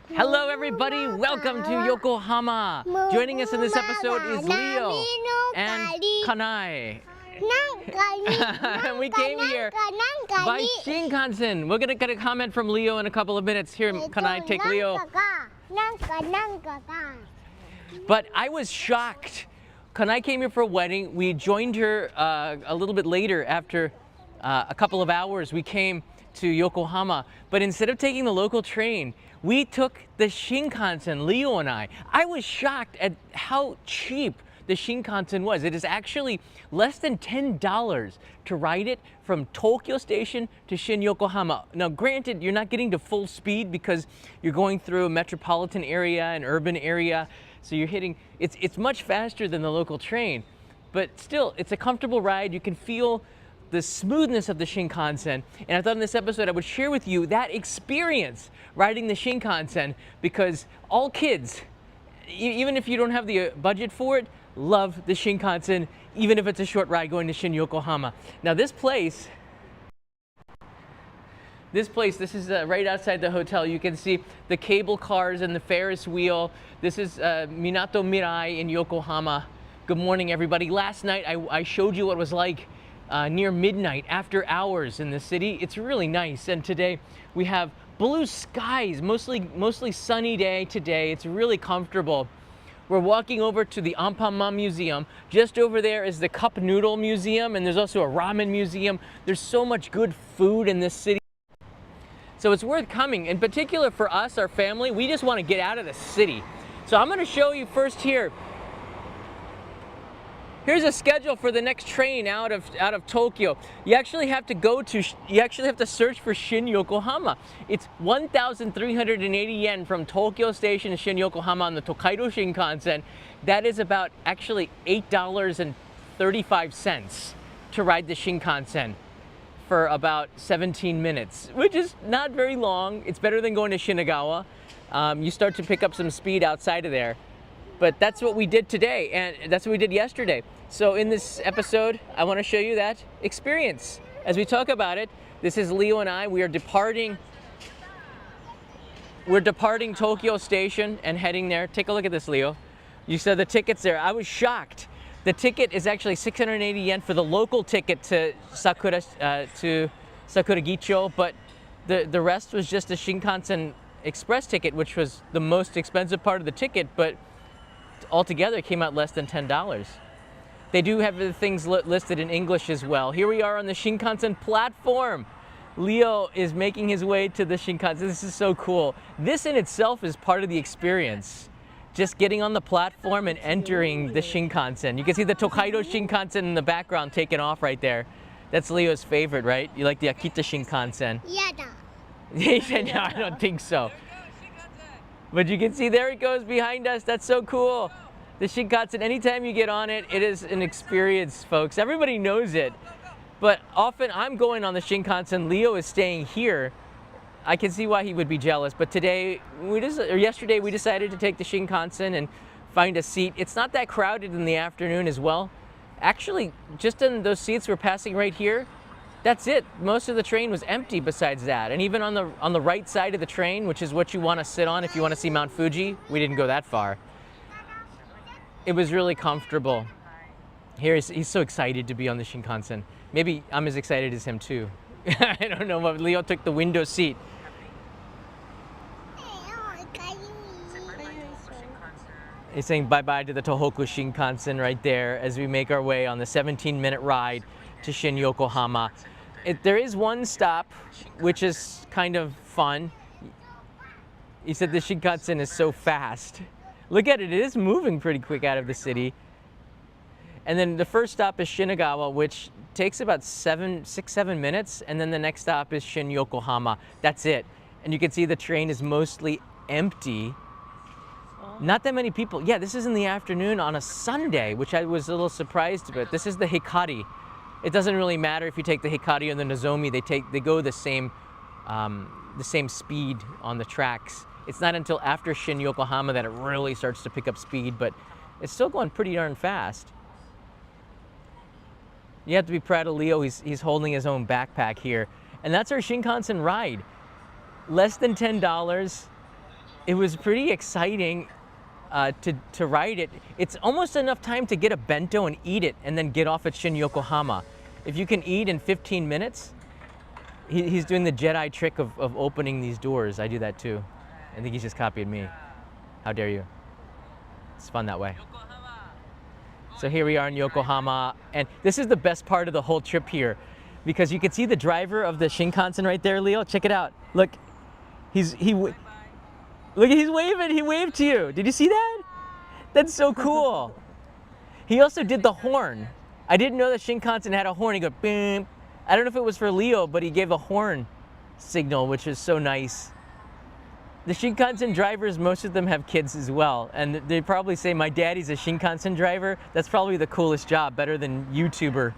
Hello everybody, welcome to Yokohama. Joining us in this episode is Leo and Kanai. And we came here by Shinkansen. We're gonna get a comment from Leo in a couple of minutes. Here, Kanai, take Leo. But I was shocked. Kanai came here for a wedding. We joined her a little bit later after a couple of hours. We came to Yokohama, but instead of taking the local train, we took the Shinkansen, Leo and I. I was shocked at how cheap the Shinkansen was. It is actually less than $10 to ride it from Tokyo Station to Shin Yokohama. Now granted, you're not getting to full speed because you're going through a metropolitan area, an urban area, so you're hitting, it's much faster than the local train, but still, it's a comfortable ride. You can feel the smoothness of the Shinkansen, and I thought in this episode I would share with you that experience riding the Shinkansen, because all kids, even if you don't have the budget for it, love the Shinkansen, even if it's a short ride going to Shin Yokohama. Now this place, this is right outside the hotel. You can see the cable cars and the Ferris wheel. This is Minato Mirai in Yokohama. Good morning, everybody. Last night I showed you what it was like near midnight, after hours in the city. It's really nice. And today we have blue skies, mostly sunny day today. It's really comfortable. We're walking over to the Anpanman Museum. Just over there is the Cup Noodle Museum, and there's also a ramen museum. There's so much good food in this city. So it's worth coming. In particular for us, our family, we just want to get out of the city. So I'm going to show you first here. Here's a schedule for the next train out of Tokyo. You actually have to search for Shin Yokohama. It's 1,380 yen from Tokyo Station to Shin Yokohama on the Tokaido Shinkansen. That is about actually $8.35 to ride the Shinkansen for about 17 minutes, which is not very long. It's better than going to Shinagawa. You start to pick up some speed outside of there. But that's what we did today, and that's what we did yesterday. So in this episode, I want to show you that experience. As we talk about it, this is Leo and I. We're departing Tokyo Station and heading there. Take a look at this, Leo. You saw the tickets there. I was shocked. The ticket is actually 680 yen for the local ticket to Sakuragicho, but the rest was just a Shinkansen express ticket, which was the most expensive part of the ticket, but altogether it came out less than $10. They do have the things listed in English as well. Here we are on the Shinkansen platform. Leo is making his way to the Shinkansen. This is so cool. This in itself is part of the experience. Just getting on the platform and entering the Shinkansen. You can see the Tokaido Shinkansen in the background taking off right there. That's Leo's favorite, right? You like the Akita Shinkansen? Yada. He said, no, I don't think so. But you can see there it goes behind us. That's so cool. The Shinkansen, anytime you get on it, it is an experience, folks. Everybody knows it. But often I'm going on the Shinkansen. Leo is staying here. I can see why he would be jealous. But today, yesterday, we decided to take the Shinkansen and find a seat. It's not that crowded in the afternoon as well. Actually, just in those seats we're passing right here, that's it. Most of the train was empty besides that. And even on the right side of the train, which is what you want to sit on if you want to see Mount Fuji, we didn't go that far. It was really comfortable. Here he's so excited to be on the Shinkansen. Maybe I'm as excited as him too. I don't know, but Leo took the window seat. He's saying bye-bye to the Tohoku Shinkansen right there as we make our way on the 17-minute ride to Shin Yokohama. There is one stop, which is kind of fun. He said the Shinkansen is so fast. Look at it, it is moving pretty quick out of the city. And then the first stop is Shinagawa, which takes about 6-7 minutes. And then the next stop is Shin Yokohama. That's it. And you can see the train is mostly empty. Not that many people. Yeah, this is in the afternoon on a Sunday, which I was a little surprised about. This is the Hikari. It doesn't really matter if you take the Hikari or the Nozomi. They go the same speed on the tracks. It's not until after Shin Yokohama that it really starts to pick up speed, but it's still going pretty darn fast. You have to be proud of Leo. He's holding his own backpack here. And that's our Shinkansen ride. less than $10. It was pretty exciting to ride it. It's almost enough time to get a bento and eat it and then get off at Shin Yokohama. If you can eat in 15 minutes, he's doing the Jedi trick of opening these doors. I do that too. I think he's just copied me. How dare you? It's fun that way. So here we are in Yokohama, and this is the best part of the whole trip here, because you can see the driver of the Shinkansen right there, Leo. Check it out. Look, he's waving. He waved to you. Did you see that? That's so cool. He also did the horn. I didn't know that Shinkansen had a horn. He go bing. I don't know if it was for Leo, but he gave a horn signal, which is so nice. The Shinkansen drivers, most of them have kids as well, and they probably say, my daddy's a Shinkansen driver. That's probably the coolest job, better than YouTuber.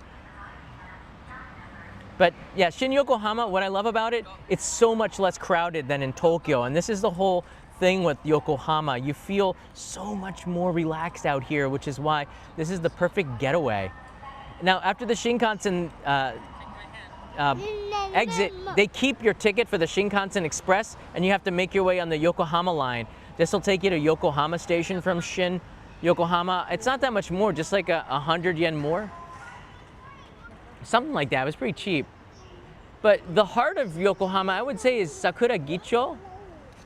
But yeah, Shin Yokohama, what I love about it, it's so much less crowded than in Tokyo, and this is the whole thing with Yokohama. You feel so much more relaxed out here, which is why this is the perfect getaway. Now, after the Shinkansen exit, they keep your ticket for the Shinkansen Express, and you have to make your way on the Yokohama line. This will take you to Yokohama Station from Shin Yokohama. It's not that much more, just like 100 yen more. Something like that. It was pretty cheap. But the heart of Yokohama, I would say, is Sakuragicho,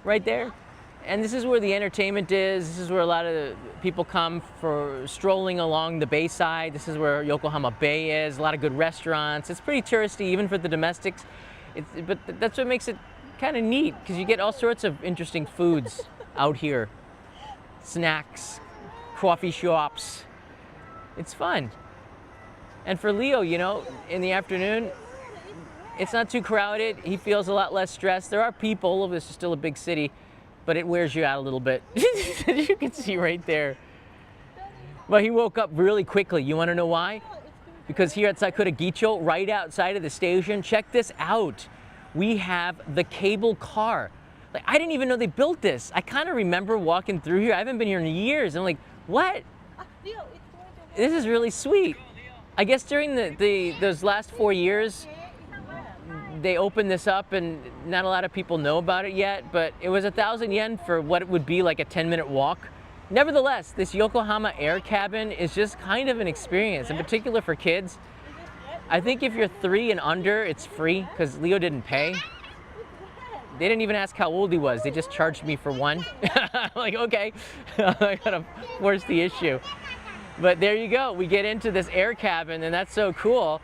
right there. And this is where the entertainment is. This is where a lot of the people come for strolling along the bayside. This is where Yokohama Bay is. A lot of good restaurants. It's pretty touristy, even for the domestics. But that's what makes it kind of neat, because you get all sorts of interesting foods out here. Snacks, coffee shops. It's fun. And for Leo, you know, in the afternoon, it's not too crowded. He feels a lot less stressed. There are people. This is still a big city, but it wears you out a little bit. You can see right there. But he woke up really quickly. You want to know why? Because here at Sakuragicho, right outside of the station, check this out. We have the cable car. Like, I didn't even know they built this. I kind of remember walking through here. I haven't been here in years. I'm like, what? This is really sweet. I guess during those last 4 years, they opened this up, and not a lot of people know about it yet, but it was 1,000 yen for what it would be like a 10-minute walk. Nevertheless, this Yokohama Air Cabin is just kind of an experience, in particular for kids. I think if you're 3 and under, it's free, because Leo didn't pay. They didn't even ask how old he was. They just charged me for one. I'm like, okay, I gotta force the issue. But there you go. We get into this air cabin, and that's so cool.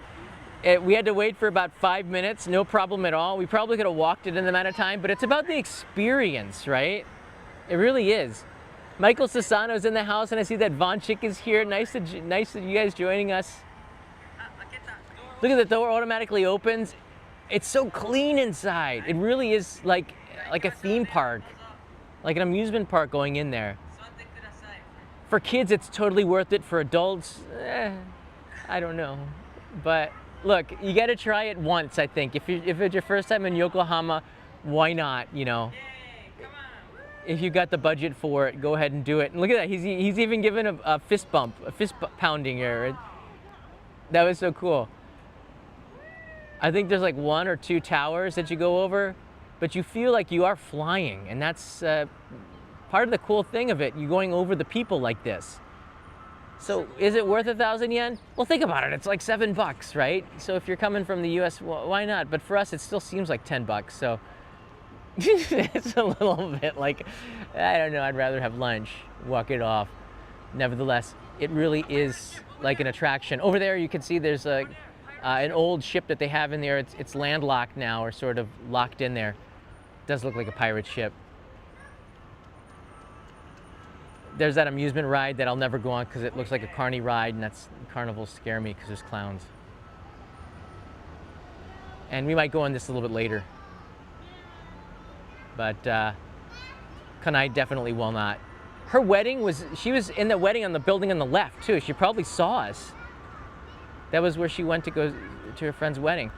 We had to wait for about 5 minutes, no problem at all. We probably could have walked it in the amount of time, but it's about the experience, right? It really is. Michael Sasano's in the house, and I see that Von Chick is here. Nice that you guys joining us. Look at the door automatically opens. It's so clean inside. It really is like a theme park, like an amusement park going in there. For kids, it's totally worth it. For adults, I don't know. But look, you got to try it once, I think. If it's your first time in Yokohama, why not, you know? If you got the budget for it, go ahead and do it. And look at that, he's even given a fist bump, a fist pounding here. That was so cool. I think there's like 1 or 2 towers that you go over, but you feel like you are flying, and that's part of the cool thing of it. You're going over the people like this. So is it worth 1,000 yen? Well, think about it. It's like $7, right? So if you're coming from the US, well, why not? But for us, it still seems like $10. So it's a little bit like, I don't know, I'd rather have lunch, walk it off. Nevertheless, it really is like an attraction. Over there, you can see there's an old ship that they have in there. It's landlocked now, or sort of locked in there. It does look like a pirate ship. There's that amusement ride that I'll never go on because it looks like a carny ride, and carnivals scare me because there's clowns. And we might go on this a little bit later. But Kanai definitely will not. Her wedding she was in the wedding on the building on the left too. She probably saw us. That was where she went to go to her friend's wedding.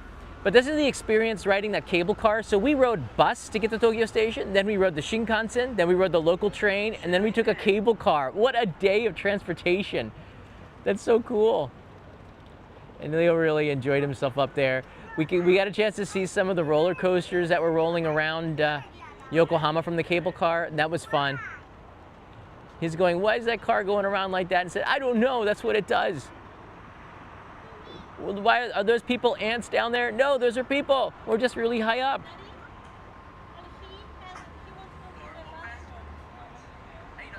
But this is the experience riding that cable car. So we rode bus to get to Tokyo Station, then we rode the Shinkansen, then we rode the local train, and then we took a cable car. What a day of transportation. That's so cool. And Leo really enjoyed himself up there. We got a chance to see some of the roller coasters that were rolling around Yokohama from the cable car, and that was fun. He's going, why is that car going around like that? And said, I don't know, that's what it does. Well, why are those people ants down there? No, those are people. We're just really high up.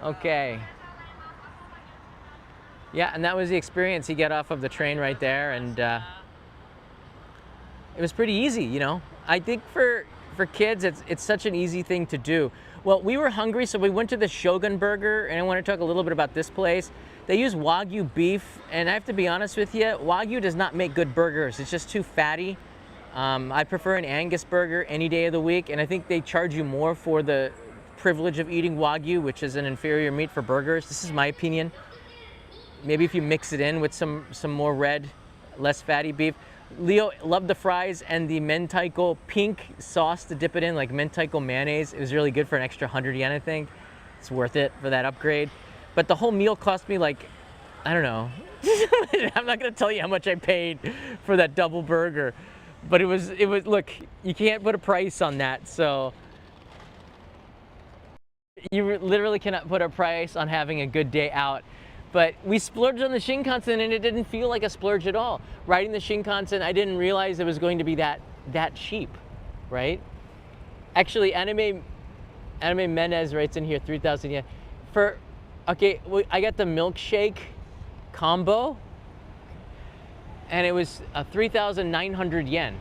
Okay. Yeah, and that was the experience. He got off of the train right there, and it was pretty easy, you know. I think for kids, it's such an easy thing to do. Well, we were hungry, so we went to the Shogun Burger, and I want to talk a little bit about this place. They use Wagyu beef, and I have to be honest with you, Wagyu does not make good burgers. It's just too fatty. I prefer an Angus burger any day of the week, and I think they charge you more for the privilege of eating Wagyu, which is an inferior meat for burgers. This is my opinion. Maybe if you mix it in with some more red, less fatty beef. Leo loved the fries and the mentaiko pink sauce to dip it in, like mentaiko mayonnaise. It was really good for an extra 100 yen, I think. It's worth it for that upgrade. But the whole meal cost me like, I don't know. I'm not gonna tell you how much I paid for that double burger. But it was, look, you can't put a price on that, so. You literally cannot put a price on having a good day out. But we splurged on the Shinkansen, and it didn't feel like a splurge at all. Riding the Shinkansen, I didn't realize it was going to be that cheap, right? Actually, Anime Menez writes in here 3,000 yen. Okay, I got the milkshake combo, and it was 3,900 yen.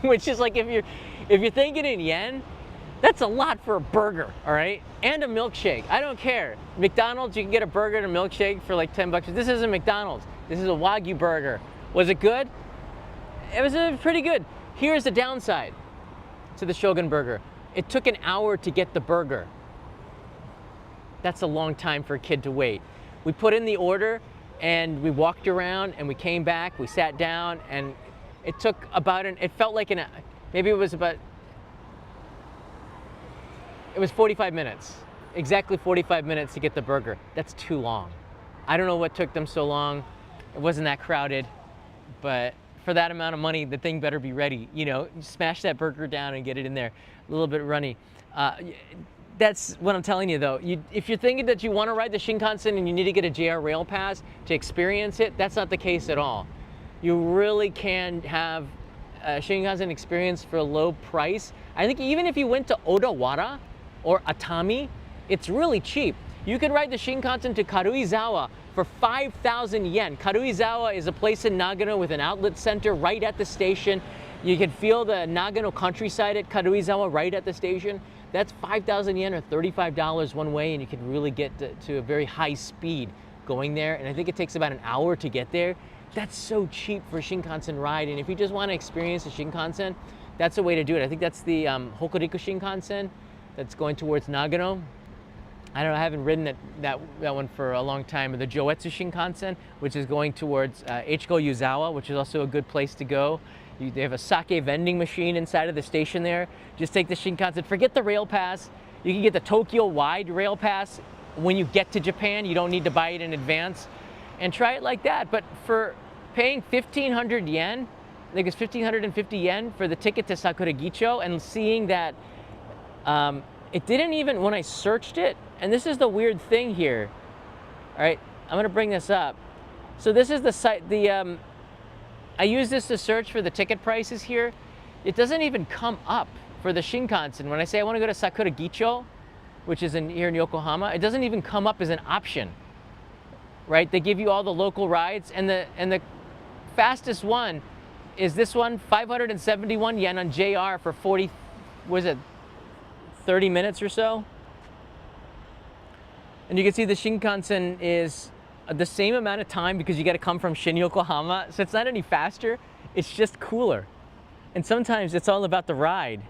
Which is like, if you're thinking in yen, that's a lot for a burger, all right? And a milkshake, I don't care. McDonald's, you can get a burger and a milkshake for like 10 bucks. This isn't McDonald's, this is a Wagyu burger. Was it good? It was pretty good. Here's the downside to the Shogun Burger. It took an hour to get the burger. That's a long time for a kid to wait. We put in the order and we walked around and we came back, we sat down, and it took about it felt like maybe it was about, it was 45 minutes, exactly 45 minutes to get the burger. That's too long. I don't know what took them so long. It wasn't that crowded, but for that amount of money, the thing better be ready. You know, smash that burger down and get it in there, a little bit runny. That's what I'm telling you though. If you're thinking that you want to ride the Shinkansen and you need to get a JR Rail Pass to experience it, that's not the case at all. You really can have a Shinkansen experience for a low price. I think even if you went to Odawara, or Atami, it's really cheap. You can ride the Shinkansen to Karuizawa for 5,000 yen. Karuizawa is a place in Nagano with an outlet center right at the station. You can feel the Nagano countryside at Karuizawa right at the station. That's 5,000 yen or $35 one way, and you can really get to a very high speed going there. And I think it takes about an hour to get there. That's so cheap for a Shinkansen ride. And if you just want to experience a Shinkansen, that's a way to do it. I think that's the Hokuriku Shinkansen that's going towards Nagano. I don't know, I haven't ridden that one for a long time. The Joetsu Shinkansen, which is going towards Ichigo Yuzawa, which is also a good place to go. They have a sake vending machine inside of the station there. Just take the Shinkansen, forget the rail pass. You can get the Tokyo-wide rail pass when you get to Japan. You don't need to buy it in advance, and try it like that. But for paying 1,500 yen, I think it's 1,550 yen for the ticket to Sakuragicho, and seeing that it didn't even, when I searched it, and this is the weird thing here. All right, I'm gonna bring this up. So this is the site, I use this to search for the ticket prices here. It doesn't even come up for the Shinkansen. When I say I wanna go to Sakuragicho, which is here in Yokohama, it doesn't even come up as an option, right? They give you all the local rides, and the fastest one is this one, 571 yen on JR for 30 minutes or so. And you can see the Shinkansen is the same amount of time because you got to come from Shin Yokohama, so it's not any faster, it's just cooler. And sometimes it's all about the ride.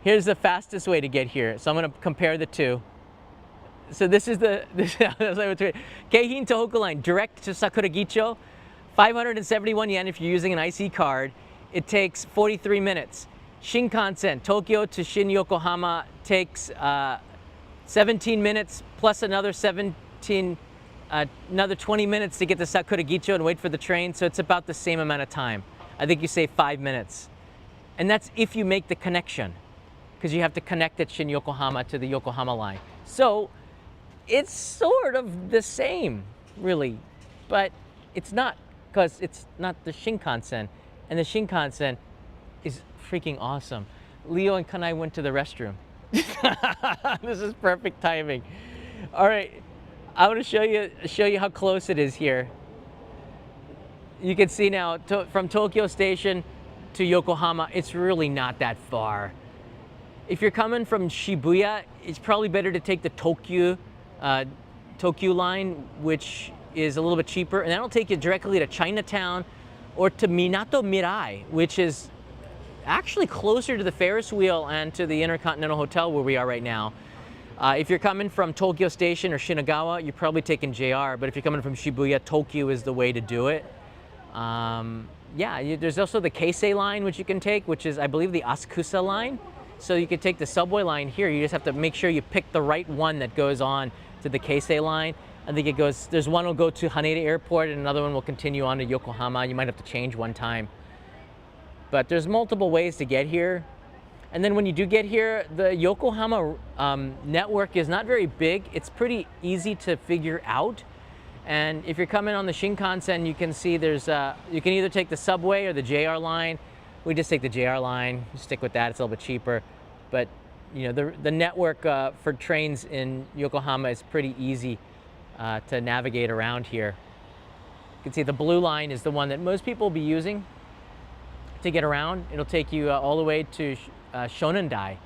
Here's the fastest way to get here, so I'm going to compare the two. So this is Keihin Tohoku line, direct to Sakuragicho, 571 yen if you're using an IC card. It takes 43 minutes. Shinkansen, Tokyo to Shin Yokohama takes 17 minutes plus another 17 another 20 minutes to get to Sakuragicho and wait for the train, so it's about the same amount of time. I think you save 5 minutes. And that's if you make the connection, because you have to connect at Shin Yokohama to the Yokohama line. So it's sort of the same, really, but it's not, because it's not the Shinkansen, and the Shinkansen is freaking awesome. Leo and Kanai went to the restroom. This is perfect timing. All right, I want to show you how close it is here. You can see now from Tokyo Station to Yokohama, it's really not that far. If you're coming from Shibuya, it's probably better to take the Tokyu line, which is a little bit cheaper, and that'll take you directly to Chinatown or to Minato Mirai, which is actually closer to the Ferris wheel and to the Intercontinental Hotel where we are right now. If you're coming from Tokyo Station or Shinagawa, you're probably taking JR, but if you're coming from Shibuya, Tokyu is the way to do it. Yeah, there's also the Keisei line, which you can take, which is, I believe, the Asakusa line. So you can take the subway line here. You just have to make sure you pick the right one that goes on to the Keisei line. I think it goes, there's one will go to Haneda Airport and another one will continue on to Yokohama. You might have to change one time. But there's multiple ways to get here. And then when you do get here, the Yokohama network is not very big. It's pretty easy to figure out. And if you're coming on the Shinkansen, you can see there's, you can either take the subway or the JR line. We just take the JR line, stick with that, it's a little bit cheaper. But you know, the network for trains in Yokohama is pretty easy to navigate around here. You can see the blue line is the one that most people will be using to get around. It'll take you all the way to Shonendai,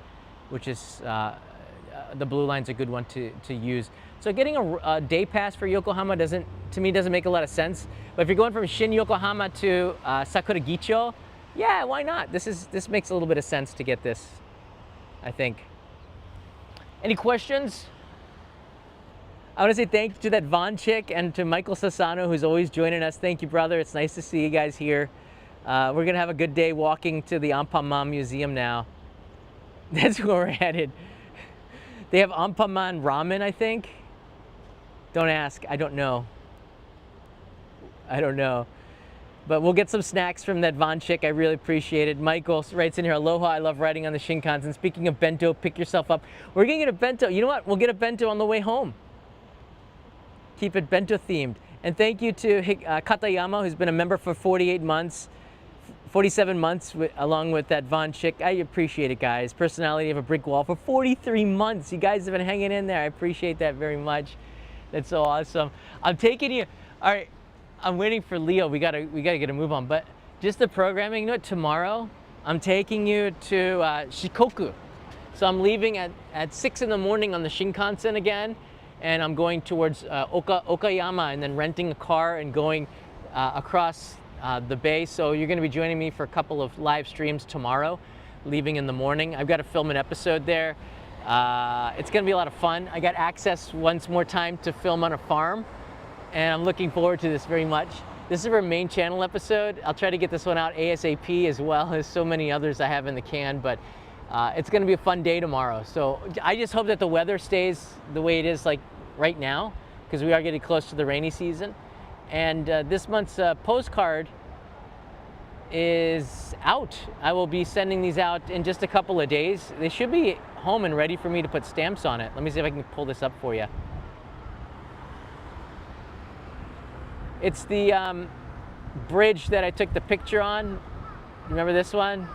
which is, the blue line's a good one to use. So getting a day pass for Yokohama to me doesn't make a lot of sense. But if you're going from Shin Yokohama to Sakuragicho, yeah, why not? This makes a little bit of sense to get this, I think. Any questions? I want to say thank you to that Von chick and to Michael Sassano, who's always joining us. Thank you, brother. It's nice to see you guys here. We're going to have a good day walking to the Anpanman Museum now. That's where we're headed. They have Anpanman ramen, I think. Don't ask. I don't know. I don't know. But we'll get some snacks from that Von chick. I really appreciate it. Michael writes in here, aloha, I love riding on the Shinkansen. Speaking of bento, pick yourself up. We're going to get a bento. You know what? We'll get a bento on the way home. Keep it bento themed. And thank you to Katayama, who's been a member for 47 months, along with that Von chick. I appreciate it, guys. Personality of a brick wall for 43 months. You guys have been hanging in there. I appreciate that very much. That's so awesome. I'm taking you. All right. I'm waiting for Leo. We gotta get a move on. But just the programming, you know what? Tomorrow, I'm taking you to Shikoku. So I'm leaving at 6 in the morning on the Shinkansen again, and I'm going towards Okayama, and then renting a car and going across the bay. So you're going to be joining me for a couple of live streams tomorrow, leaving in the morning. I've got to film an episode there. It's going to be a lot of fun. I got access once more time to film on a farm, and I'm looking forward to this very much. This is our main channel episode. I'll try to get this one out ASAP, as well as so many others I have in the can, but it's going to be a fun day tomorrow. So I just hope that the weather stays the way it is like right now, because we are getting close to the rainy season. And this month's postcard is out. I will be sending these out in just a couple of days. They should be home and ready for me to put stamps on it. Let me see if I can pull this up for you. It's the bridge that I took the picture on. Remember this one?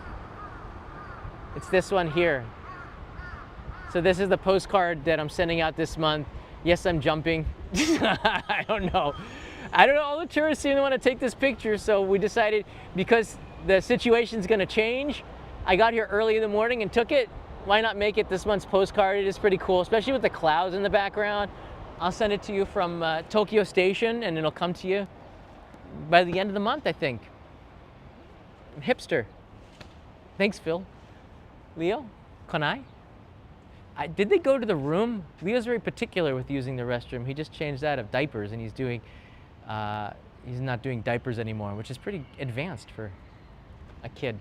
It's this one here. So this is the postcard that I'm sending out this month. Yes, I'm jumping. I don't know. All the tourists seem to want to take this picture, so we decided, because the situation's going to change, I got here early in the morning and took it. Why not make it this month's postcard? It is pretty cool, especially with the clouds in the background. I'll send it to you from Tokyo Station, and it'll come to you by the end of the month, I think. Hipster. Thanks, Phil. Leo? Kanai? Did they go to the room? Leo's very particular with using the restroom. He just changed that of diapers, and he's not doing diapers anymore, which is pretty advanced for a kid.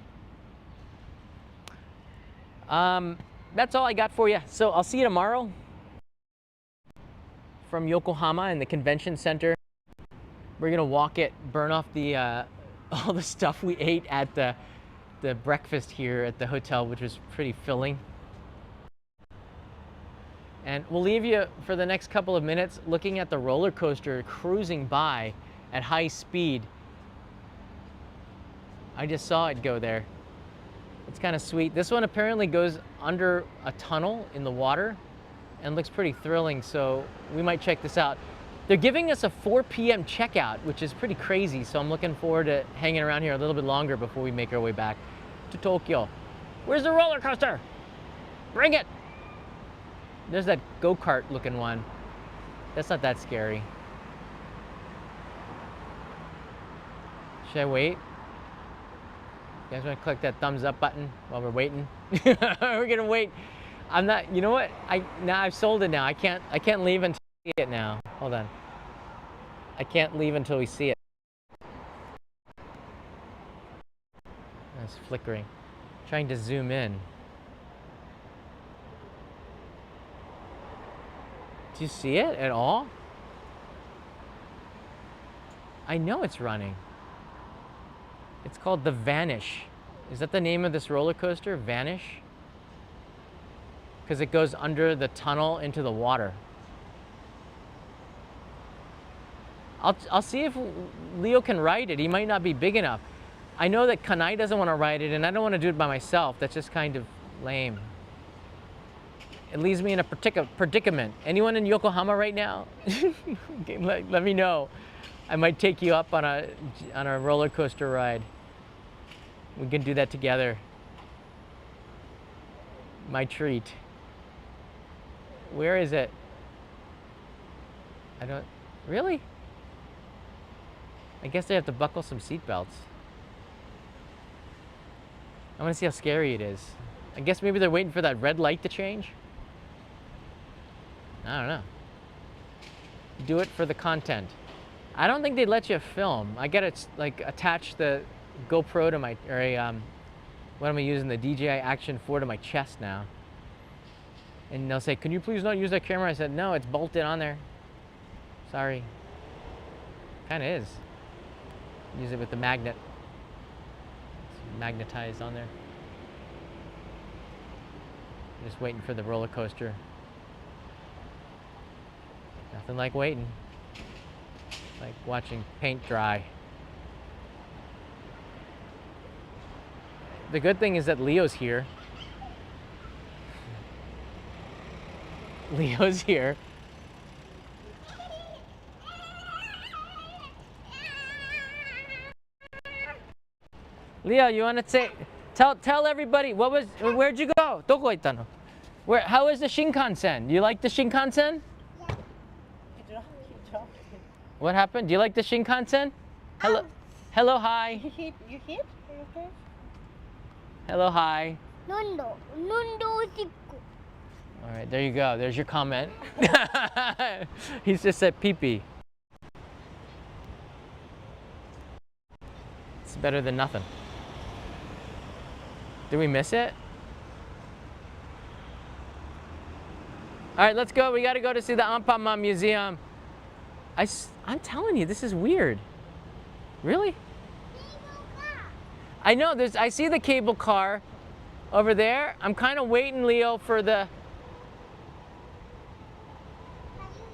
That's all I got for you. So I'll see you tomorrow. from Yokohama in the convention center. We're gonna walk it, burn off the all the stuff we ate at the breakfast here at the hotel, which was pretty filling. And we'll leave you for the next couple of minutes looking at the roller coaster cruising by at high speed. I just saw it go there. It's kind of sweet. This one apparently goes under a tunnel in the water and looks pretty thrilling, so we might check this out. They're giving us a 4 p.m. checkout, which is pretty crazy, so I'm looking forward to hanging around here a little bit longer before we make our way back to Tokyo. Where's the roller coaster? Bring it! There's that go-kart looking one. That's not that scary. Should I wait? You guys want to click that thumbs up button while we're waiting? We're gonna wait. I'm not. You know what? Now I've sold it. Now I can't leave until we see it. Now hold on. I can't leave until we see it. It's flickering. Trying to zoom in. Do you see it at all? I know it's running. It's called the Vanish. Is that the name of this roller coaster? Vanish? Because it goes under the tunnel into the water. I'll see if Leo can ride it. He might not be big enough. I know that Kanai doesn't want to ride it, and I don't want to do it by myself. That's just kind of lame. It leaves me in a predicament. Anyone in Yokohama right now? Let me know. I might take you up on a roller coaster ride. We can do that together. My treat. Where is it? I don't, really? I guess they have to buckle some seatbelts. I want to see how scary it is. I guess maybe they're waiting for that red light to change. I don't know. Do it for the content. I don't think they'd let you film. I gotta like attach the GoPro to my, or what am I using, the DJI Action 4 to my chest now. And they'll say, can you please not use that camera? I said, no, it's bolted on there. Sorry. Kinda is. Use it with the magnet. It's magnetized on there. Just waiting for the roller coaster. Nothing like waiting. Like watching paint dry. The good thing is that Leo's here. Leo's here. Leo, you want to say, tell everybody, where'd you go? Doko itano? How is the Shinkansen? You like the Shinkansen? What happened? Do you like the Shinkansen? Hello, hello, hi. You hit? Okay. Hello, hi. Nondo sikku. All right, there you go. There's your comment. He's just said pee-pee. It's better than nothing. Did we miss it? All right, let's go. We got to go to see the Anpanman Museum. I'm telling you, this is weird. Really? I know, I see the cable car over there. I'm kind of waiting, Leo, for the...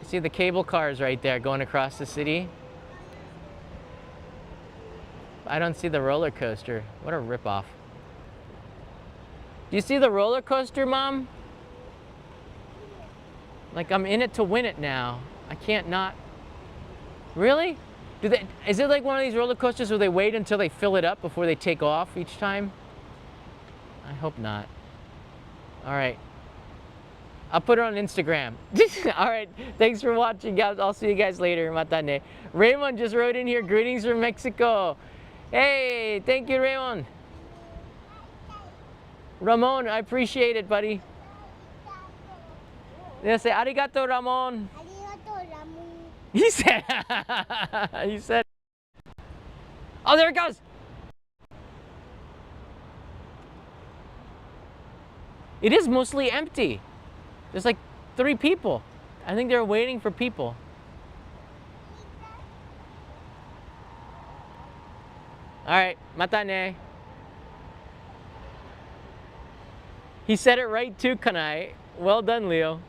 You see the cable cars right there going across the city? I don't see the roller coaster. What a ripoff. Do you see the roller coaster, Mom? Like, I'm in it to win it now. I can't not... Really? Is it like one of these roller coasters where they wait until they fill it up before they take off each time? I hope not. All right. I'll put it on Instagram. All right. Thanks for watching, guys. I'll see you guys later. Matane. Raymond just wrote in here, greetings from Mexico. Hey, thank you, Raymond. Ramon, I appreciate it, buddy. They say, arigato, Ramon. He said, he said, oh, there it goes. It is mostly empty. There's like 3 people. I think they're waiting for people. All right, mata ne. He said it right too, Kanai. Well done, Leo.